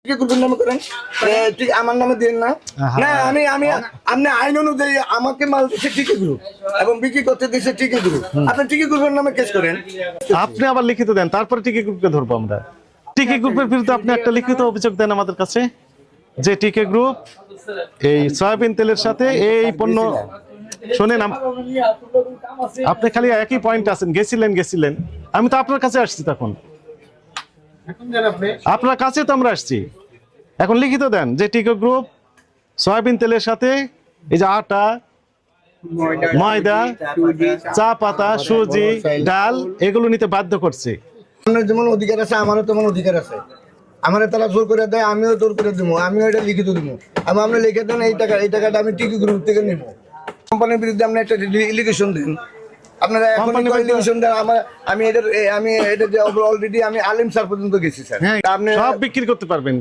কি করবেন নামে করেন ঠিক আমার নামে দিন না না আমি আমি আপনি আইন অনুযায়ী আমাকে মাল দিচ্ছে টিকি গ্রুপ এবং বিক্রি করতে দিচ্ছে টিকি গ্রুপ আপনি টিকি গ্রুপের নামে কেস করেন আপনি আবার লিখিত দেন, তারপরে টিকি গ্রুপকে ধরবো আমরা। টিকি গ্রুপের বিরুদ্ধে আপনি একটা লিখিত অভিযোগ দেন আমাদের কাছে যে টিকে গ্রুপ এই সয়াবিন তেলের সাথে এই পণ্য, শোনেন আপনি খালি একই পয়েন্ট আছেন, গেছিলেন, আমি তো আপনার কাছে আসছি, তখন আপনার কাছে তো আমরা আসছি। এখন লিখিত দেন যে টিকে গ্রুপ সয়াবিন তেলের সাথে এই যে আটা, ময়দা, চা পাতা, সুজি, ডাল এগুলো নিতে বাধ্য করছে। আপনার যেমন অধিকার আছে আমারও তেমন অধিকার আছে। আমার তারা জোর করে দেয়, আমিও জোর করে দিব, আমিও এটা লিখিত দিব। আমি আপনি লিখে দেন এই টাকাটা আমি টিকি গ্রুপ থেকে নিব। কোম্পানির বিরুদ্ধে আপনি একটা এলিগেশন দেন, আপনারা এখন এলিগেশন দেন। আমি এটা যে অলরেডি আমি আলিম স্যার পর্যন্ত গেছি স্যার। হ্যাঁ, আপনি সব বিক্রি করতে পারবেন।